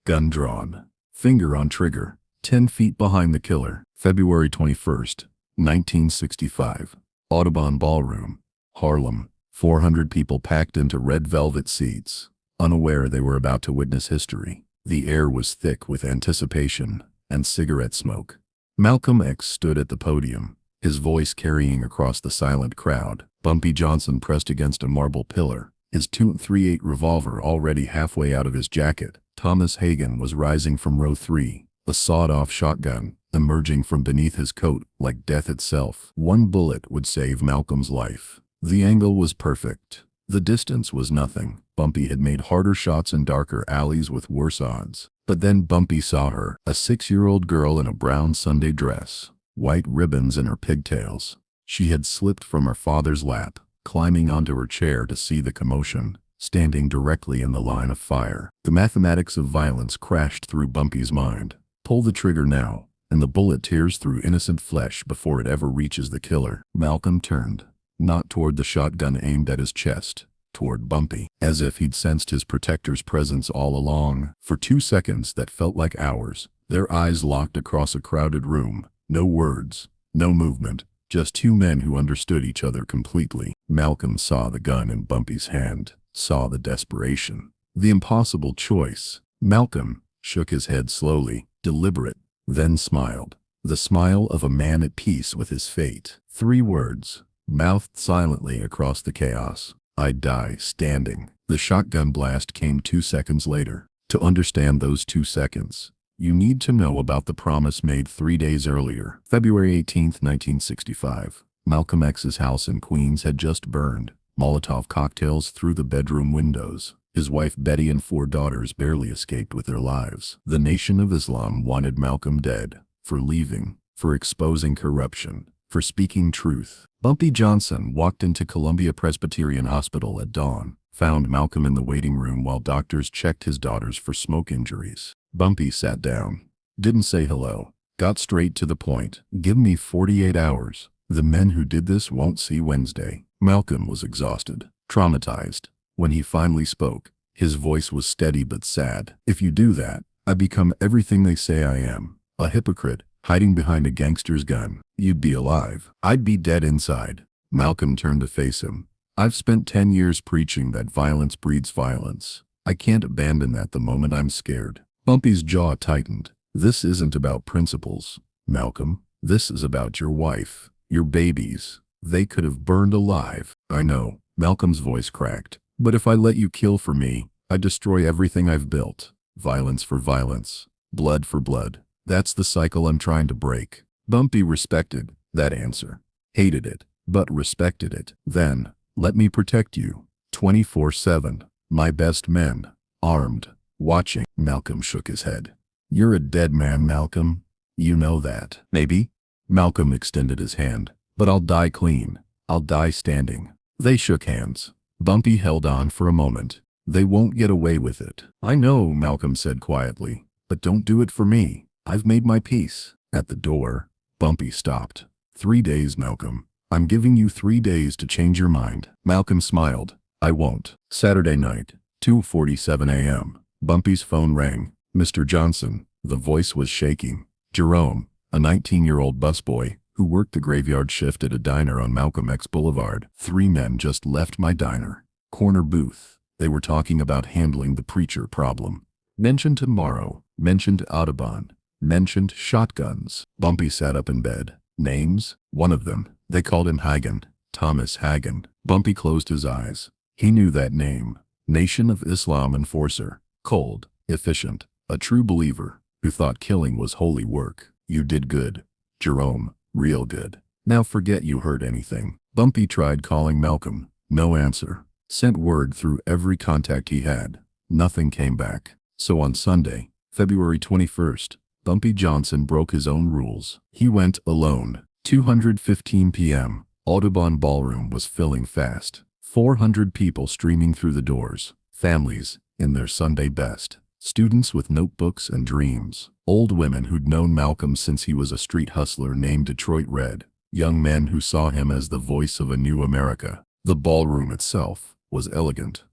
gun drawn, finger on trigger, 10 feet behind the killer. February 21st, 1965. Audubon Ballroom, Harlem. 400 people packed into red velvet seats, unaware they were about to witness history. The air was thick with anticipation and cigarette smoke. Malcolm X stood at the podium, his voice carrying across the silent crowd. Bumpy Johnson pressed against a marble pillar, his .38 revolver already halfway out of his jacket. Thomas Hagen was rising from row 3, a sawed-off shotgun emerging from beneath his coat like death itself. One bullet would save Malcolm's life. The angle was perfect. The distance was nothing. Bumpy had made harder shots in darker alleys with worse odds. But then Bumpy saw her, a 6-year-old girl in a brown Sunday dress, white ribbons in her pigtails. She had slipped from her father's lap, climbing onto her chair to see the commotion, standing directly in the line of fire. The mathematics of violence crashed through Bumpy's mind. Pull the trigger now, and the bullet tears through innocent flesh before it ever reaches the killer. Malcolm turned, not toward the shotgun aimed at his chest, toward Bumpy, as if he'd sensed his protector's presence all along. For 2 seconds that felt like hours, their eyes locked across a crowded room. No words, no movement, just two men who understood each other completely. Malcolm saw the gun in Bumpy's hand, saw the desperation, the impossible choice. Malcolm shook his head slowly, deliberate, then smiled. The smile of a man at peace with his fate. 3 words, mouthed silently across the chaos. "I'd die standing." The shotgun blast came 2 seconds later. To understand those 2 seconds, you need to know about the promise made 3 days earlier. February 18th, 1965. Malcolm X's house in Queens had just burned. Molotov cocktails through the bedroom windows. His wife Betty and 4 daughters barely escaped with their lives. The Nation of Islam wanted Malcolm dead, for leaving, for exposing corruption, for speaking truth. Bumpy Johnson walked into Columbia Presbyterian Hospital at dawn, found Malcolm in the waiting room while doctors checked his daughters for smoke injuries. Bumpy sat down, didn't say hello, got straight to the point. "Give me 48 hours. The men who did this won't see Wednesday." Malcolm was exhausted, traumatized. When he finally spoke, his voice was steady but sad. "If you do that, I become everything they say I am. A hypocrite, hiding behind a gangster's gun. You'd be alive. I'd be dead inside." Malcolm turned to face him. "I've spent 10 years preaching that violence breeds violence. I can't abandon that the moment I'm scared." Bumpy's jaw tightened. "This isn't about principles, Malcolm. This is about your wife, your babies. They could have burned alive." "I know," Malcolm's voice cracked. "But if I let you kill for me, I destroy everything I've built. Violence for violence, blood for blood. That's the cycle I'm trying to break." Bumpy respected that answer. Hated it, but respected it. "Then, let me protect you. 24/7. My best men, armed, watching." Malcolm shook his head. "You're a dead man, Malcolm. You know that." "Maybe." Malcolm extended his hand. "But I'll die clean. I'll die standing." They shook hands. Bumpy held on for a moment. "They won't get away with it." "I know," Malcolm said quietly, "but don't do it for me. I've made my peace." At the door, Bumpy stopped. 3 days, Malcolm. I'm giving you 3 days to change your mind." Malcolm smiled. "I won't." Saturday night, 2:47 a.m. Bumpy's phone rang. "Mr. Johnson." The voice was shaking. "Jerome, a 19-year-old busboy who worked the graveyard shift at a diner on Malcolm X Boulevard. 3 men just left my diner. Corner booth. They were talking about handling the preacher problem. Mentioned tomorrow. Mentioned Audubon. Mentioned shotguns." Bumpy sat up in bed. "Names?" "One of them. They called him Hagen. Thomas Hagen." Bumpy closed his eyes. He knew that name. Nation of Islam enforcer. Cold, efficient, a true believer, who thought killing was holy work. "You did good, Jerome. Real good. Now forget you heard anything." Bumpy tried calling Malcolm. No answer. Sent word through every contact he had. Nothing came back. So on Sunday, February 21st, Bumpy Johnson broke his own rules. He went alone. 2:15 p.m. Audubon Ballroom was filling fast. 400 people streaming through the doors. Families, in their Sunday best. Students with notebooks and dreams. Old women who'd known Malcolm since he was a street hustler named Detroit Red. Young men who saw him as the voice of a new America. The ballroom itself was elegant.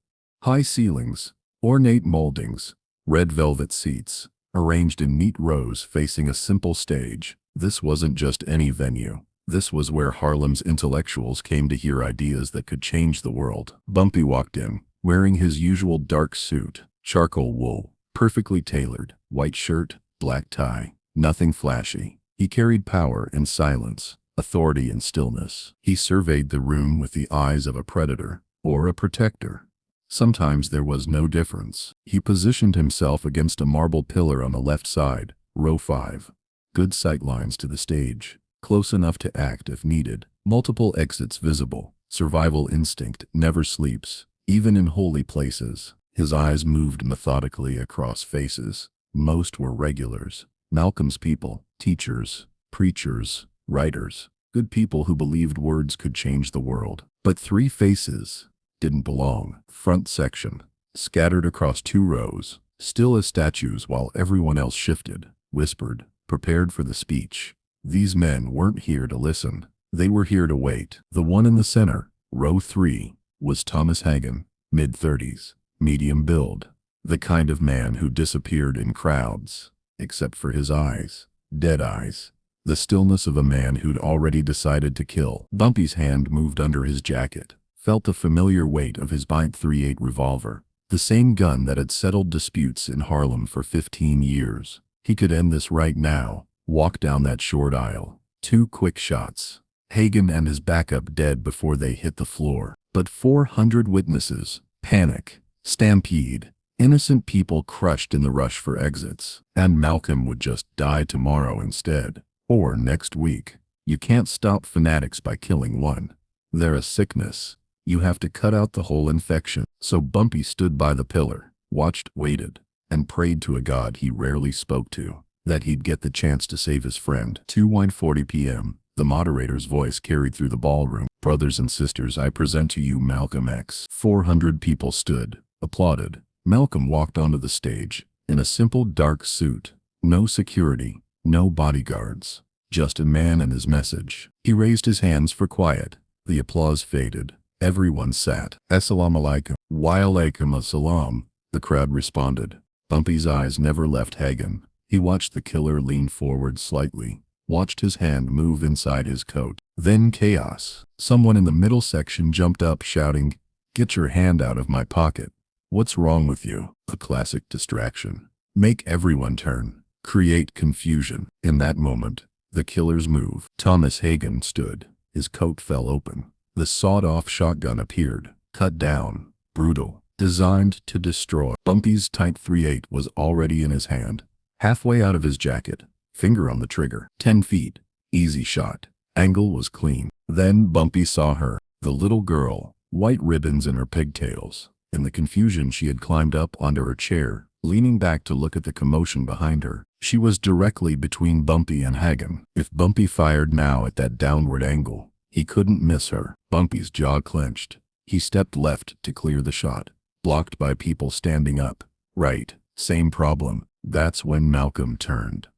High ceilings, ornate moldings, red velvet seats, arranged in neat rows facing a simple stage. This wasn't just any venue. This was where Harlem's intellectuals came to hear ideas that could change the world. Bumpy walked in, wearing his usual dark suit, charcoal wool, perfectly tailored, white shirt, black tie, nothing flashy. He carried power in silence, authority in stillness. He surveyed the room with the eyes of a predator or a protector. Sometimes there was no difference. He positioned himself against a marble pillar on the left side, row 5. Good sightlines to the stage, close enough to act if needed. Multiple exits visible. Survival instinct never sleeps, even in holy places. His eyes moved methodically across faces. Most were regulars. Malcolm's people, teachers, preachers, writers, good people who believed words could change the world. But 3 faces didn't belong. Front section, scattered across 2 rows, still as statues while everyone else shifted, whispered, prepared for the speech. These men weren't here to listen. They were here to wait. The one in the center, row 3, was Thomas Hagen, mid-30s, medium build, the kind of man who disappeared in crowds, except for his eyes, dead eyes, the stillness of a man who'd already decided to kill. Bumpy's hand moved under his jacket, felt the familiar weight of his .38 revolver, the same gun that had settled disputes in Harlem for 15 years. He could end this right now, walk down that short aisle. 2 quick shots. Hagen and his backup dead before they hit the floor. But 400 witnesses, panic, stampede, innocent people crushed in the rush for exits. And Malcolm would just die tomorrow instead. Or next week. You can't stop fanatics by killing one. They're a sickness. You have to cut out the whole infection. So Bumpy stood by the pillar, watched, waited, and prayed to a God he rarely spoke to, that he'd get the chance to save his friend. 2:40 p.m. The moderator's voice carried through the ballroom. Brothers and sisters, I present to you Malcolm X. 400 people stood, applauded. Malcolm walked onto the stage, in a simple dark suit. No security, no bodyguards. Just a man and his message. He raised his hands for quiet. The applause faded. Everyone sat. Assalamu alaikum. Wa alaikum assalam, the crowd responded. Bumpy's eyes never left Hagen. He watched the killer lean forward slightly, watched his hand move inside his coat. Then chaos. Someone in the middle section jumped up shouting, "Get your hand out of my pocket. What's wrong with you?" A classic distraction. Make everyone turn. Create confusion. In that moment, the killer's move. Thomas Hagen stood. His coat fell open. The sawed-off shotgun appeared, cut down, brutal, designed to destroy. Bumpy's .38 was already in his hand, halfway out of his jacket, finger on the trigger. 10 feet, easy shot. Angle was clean. Then Bumpy saw her, the little girl, white ribbons in her pigtails. In the confusion, she had climbed up onto her chair, leaning back to look at the commotion behind her. She was directly between Bumpy and Hagen. If Bumpy fired now at that downward angle, he couldn't miss her. Bumpy's jaw clenched. He stepped left to clear the shot, blocked by people standing up. Right, same problem. That's when Malcolm turned.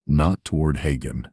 Not toward Hagen.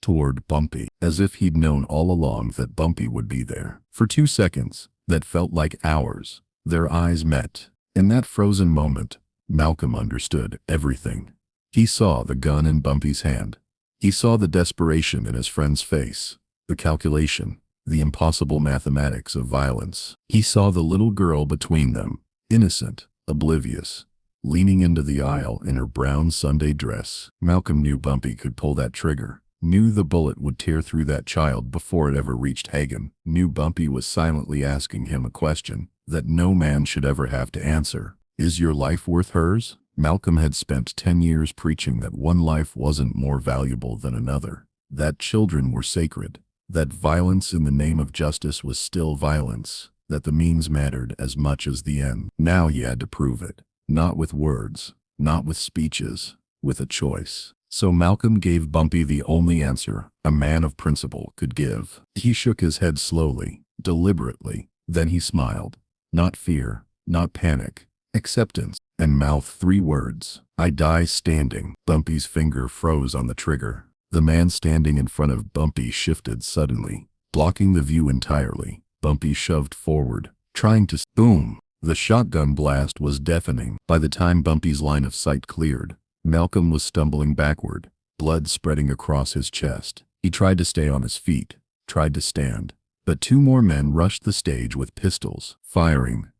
Toward Bumpy, as if he'd known all along that Bumpy would be there. For 2 seconds, that felt like hours, their eyes met. In that frozen moment, Malcolm understood everything. He saw the gun in Bumpy's hand. He saw the desperation in his friend's face, the calculation, the impossible mathematics of violence. He saw the little girl between them, innocent, oblivious, leaning into the aisle in her brown Sunday dress. Malcolm knew Bumpy could pull that trigger, knew the bullet would tear through that child before it ever reached Hagen, knew Bumpy was silently asking him a question that no man should ever have to answer. Is your life worth hers? Malcolm had spent 10 years preaching that one life wasn't more valuable than another, that children were sacred, that violence in the name of justice was still violence, that the means mattered as much as the end. Now he had to prove it, not with words, not with speeches, with a choice. So Malcolm gave Bumpy the only answer a man of principle could give. He shook his head slowly, deliberately, then he smiled. Not fear, not panic, acceptance, and mouthed 3 words. I die standing. Bumpy's finger froze on the trigger. The man standing in front of Bumpy shifted suddenly, blocking the view entirely. Bumpy shoved forward, trying to boom. The shotgun blast was deafening. By the time Bumpy's line of sight cleared, Malcolm was stumbling backward, blood spreading across his chest. He tried to stay on his feet, tried to stand, but two more men rushed the stage with pistols. Firing.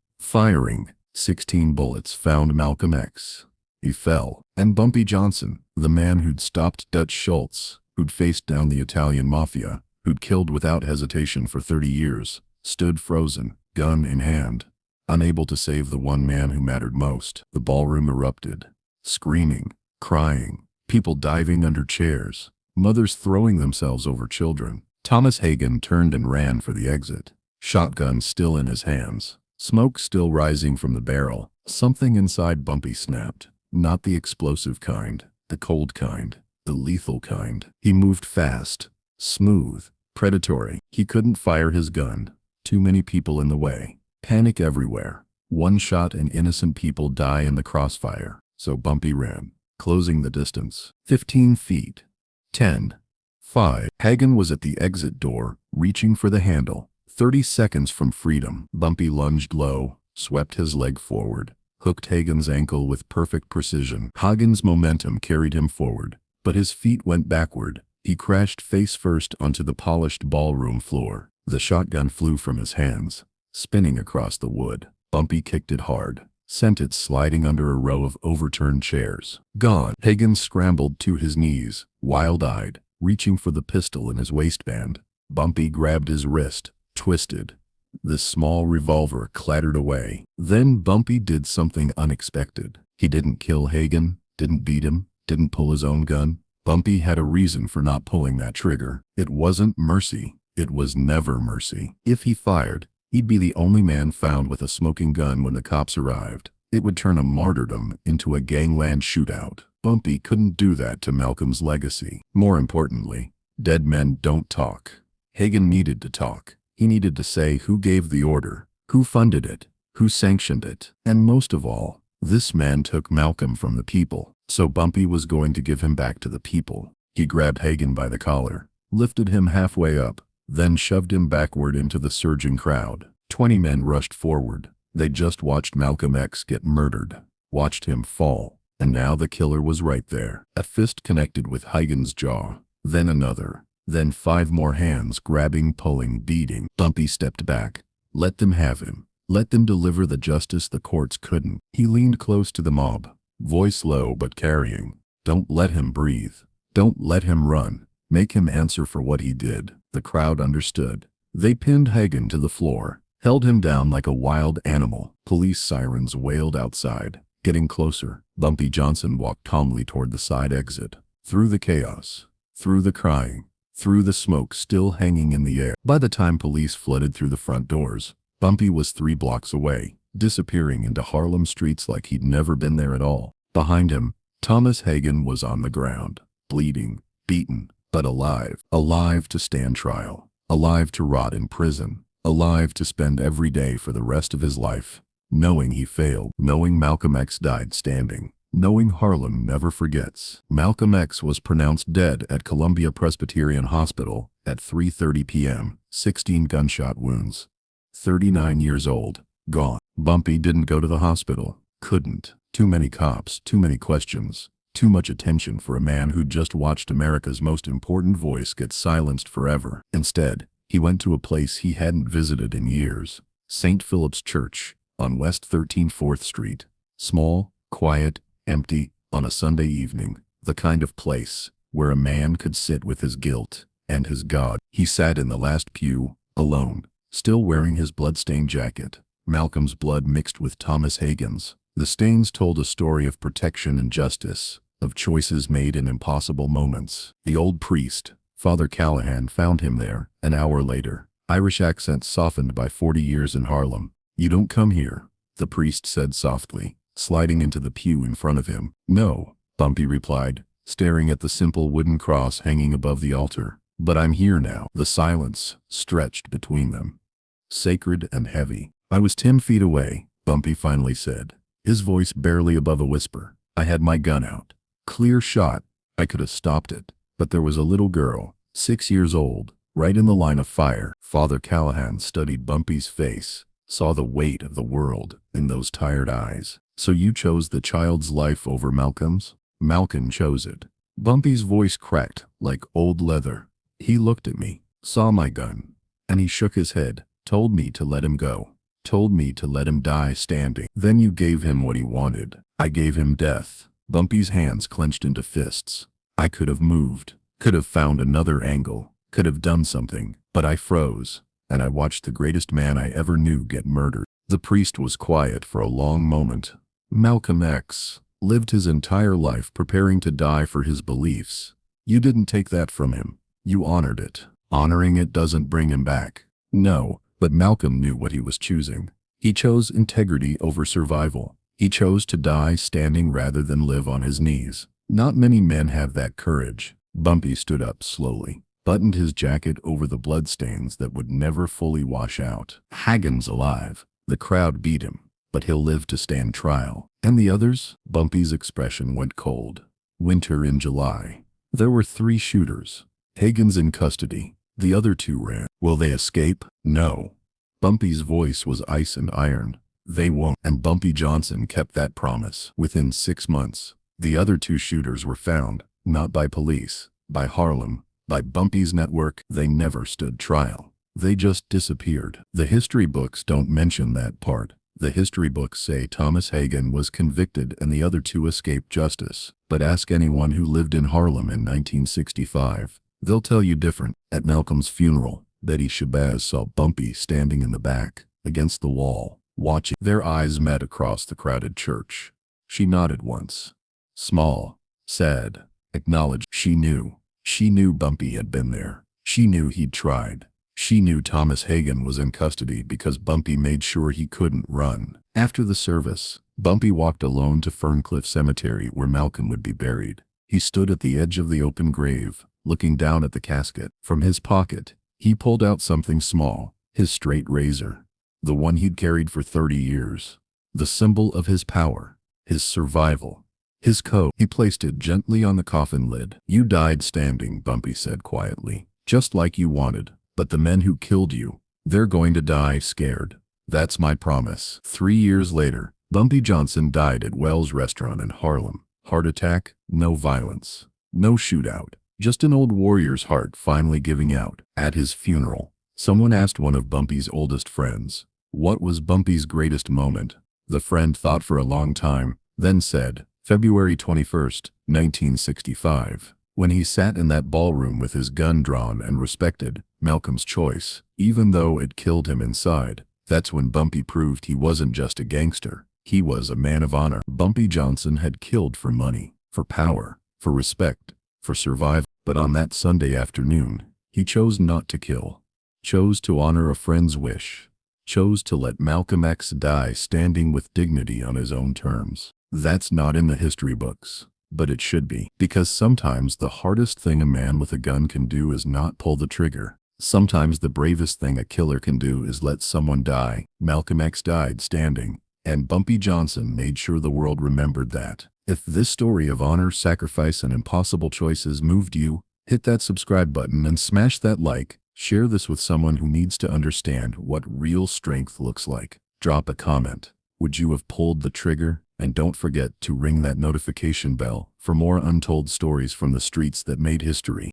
16 bullets found MalcolmX. He fell, and Bumpy Johnson, the man who'd stopped Dutch Schultz, who'd faced down the Italian mafia, who'd killed without hesitation for 30 years, stood frozen, gun in hand, unable to save the one man who mattered most. The ballroom erupted. Screaming, crying, people diving under chairs, mothers throwing themselves over children. Thomas Hagen turned and ran for the exit, shotgun still in his hands, smoke still rising from the barrel. Something inside Bumpy snapped. Not the explosive kind, the cold kind, the lethal kind. He moved fast, smooth, predatory. He couldn't fire his gun. Too many people in the way. Panic everywhere. One shot and innocent people die in the crossfire. So Bumpy ran, closing the distance. 15 feet. 10. 5. Hagen was at the exit door, reaching for the handle. 30 seconds from freedom. Bumpy lunged low, swept his leg forward, hooked Hagen's ankle with perfect precision. Hagen's momentum carried him forward, but his feet went backward. He crashed face first onto the polished ballroom floor. The shotgun flew from his hands, spinning across the wood. Bumpy kicked it hard, sent it sliding under a row of overturned chairs. Gone. Hagen scrambled to his knees, wild-eyed, reaching for the pistol in his waistband. Bumpy grabbed his wrist, twisted. The small revolver clattered away. Then Bumpy did something unexpected. He didn't kill Hagen, didn't beat him, didn't pull his own gun. Bumpy had a reason for not pulling that trigger. It wasn't mercy. It was never mercy. If he fired, he'd be the only man found with a smoking gun when the cops arrived. It would turn a martyrdom into a gangland shootout. Bumpy couldn't do that to Malcolm's legacy. More importantly, dead men don't talk. Hagen needed to talk. He needed to say who gave the order, who funded it, who sanctioned it, and most of all, this man took Malcolm from the people, so Bumpy was going to give him back to the people. He grabbed Hagen by the collar, lifted him halfway up, then shoved him backward into the surging crowd. 20 men rushed forward. They just watched MalcolmX get murdered, watched him fall, and now the killer was right there. A fist connected with Hagen's jaw, then another. Then 5 more hands grabbing, pulling, beating. Bumpy stepped back. Let them have him. Let them deliver the justice the courts couldn't. He leaned close to the mob, voice low but carrying. Don't let him breathe. Don't let him run. Make him answer for what he did. The crowd understood. They pinned Hagen to the floor, held him down like a wild animal. Police sirens wailed outside, getting closer. Bumpy Johnson walked calmly toward the side exit. Through the chaos, through the crying, through the smoke still hanging in the air. By the time police flooded through the front doors, Bumpy was 3 blocks away, disappearing into Harlem streets like he'd never been there at all. Behind him, Thomas Hagen was on the ground, bleeding, beaten, but alive. Alive to stand trial. Alive to rot in prison. Alive to spend every day for the rest of his life, knowing he failed, knowing MalcolmX died standing. Knowing Harlem never forgets. MalcolmX was pronounced dead at Columbia Presbyterian Hospital at 3:30 p.m., 16 gunshot wounds. 39 years old, gone. Bumpy didn't go to the hospital. Couldn't. Too many cops, too many questions, too much attention for a man who'd just watched America's most important voice get silenced forever. Instead, he went to a place he hadn't visited in years. St. Philip's Church, on West 134th Street. Small, quiet, empty, on a Sunday evening, the kind of place where a man could sit with his guilt and his God. He sat in the last pew, alone, still wearing his blood-stained jacket. Malcolm's blood mixed with Thomas Hagen's. The stains told a story of protection and justice, of choices made in impossible moments. The old priest, Father Callahan, found him there, an hour later, Irish accent softened by 40 years in Harlem. "You don't come here," the priest said softly, sliding into the pew in front of him. "No," Bumpy replied, staring at the simple wooden cross hanging above the altar. "But I'm here now." The silence stretched between them, sacred and heavy. "I was 10 feet away," Bumpy finally said, his voice barely above a whisper. "I had my gun out. Clear shot. I could have stopped it. But there was a little girl, 6 years old, right in the line of fire." Father Callahan studied Bumpy's face, saw the weight of the world in those tired eyes. So you chose the child's life over Malcolm's? Malcolm chose it. Bumpy's voice cracked like old leather. He looked at me, saw my gun, and he shook his head, told me to let him go, told me to let him die standing. Then you gave him what he wanted. I gave him death. Bumpy's hands clenched into fists. I could have moved, could have found another angle, could have done something, but I froze, and I watched the greatest man I ever knew get murdered. The priest was quiet for a long moment. Malcolm X lived his entire life preparing to die for his beliefs. You didn't take that from him. You honored it. Honoring it doesn't bring him back. No, but Malcolm knew what he was choosing. He chose integrity over survival. He chose to die standing rather than live on his knees. Not many men have that courage. Bumpy stood up slowly, buttoned his jacket over the bloodstains that would never fully wash out. Hagen's alive. The crowd beat him, but he'll live to stand trial. And the others? Bumpy's expression went cold. Winter in July. There were 3 shooters. Hagen's in custody. The other 2 ran. Will they escape? No. Bumpy's voice was ice and iron. They won't. And Bumpy Johnson kept that promise. Within 6 months, the other 2 shooters were found, not by police, by Harlem, by Bumpy's network. They never stood trial. They just disappeared. The history books don't mention that part. The history books say Thomas Hagen was convicted and the other 2 escaped justice. But ask anyone who lived in Harlem in 1965. They'll tell you different. At Malcolm's funeral, Betty Shabazz saw Bumpy standing in the back, against the wall, watching. Their eyes met across the crowded church. She nodded once. Small, sad, acknowledged. She knew. She knew Bumpy had been there. She knew he'd tried. She knew Thomas Hagen was in custody because Bumpy made sure he couldn't run. After the service, Bumpy walked alone to Ferncliff Cemetery where Malcolm would be buried. He stood at the edge of the open grave, looking down at the casket. From his pocket, he pulled out something small, his straight razor, the one he'd carried for 30 years. The symbol of his power, his survival, his code. He placed it gently on the coffin lid. You died standing, Bumpy said quietly, just like you wanted. But the men who killed you, they're going to die scared. That's my promise. 3 years later, Bumpy Johnson died at Wells Restaurant in Harlem. Heart attack, no violence, no shootout. Just an old warrior's heart finally giving out. At his funeral, someone asked one of Bumpy's oldest friends, what was Bumpy's greatest moment? The friend thought for a long time, then said, February 21st, 1965. When he sat in that ballroom with his gun drawn and respected Malcolm's choice, even though it killed him inside. That's when Bumpy proved he wasn't just a gangster. He was a man of honor. Bumpy Johnson had killed for money, for power, for respect, for survival. But on that Sunday afternoon, he chose not to kill, chose to honor a friend's wish, chose to let Malcolm X die standing with dignity on his own terms. That's not in the history books. But it should be, because sometimes the hardest thing a man with a gun can do is not pull the trigger. Sometimes the bravest thing a killer can do is let someone die. Malcolm X died standing, and Bumpy Johnson made sure the world remembered that. If this story of honor, sacrifice, and impossible choices moved you, hit that subscribe button and smash that like. Share this with someone who needs to understand what real strength looks like. Drop a comment. Would you have pulled the trigger? And don't forget to ring that notification bell for more untold stories from the streets that made history.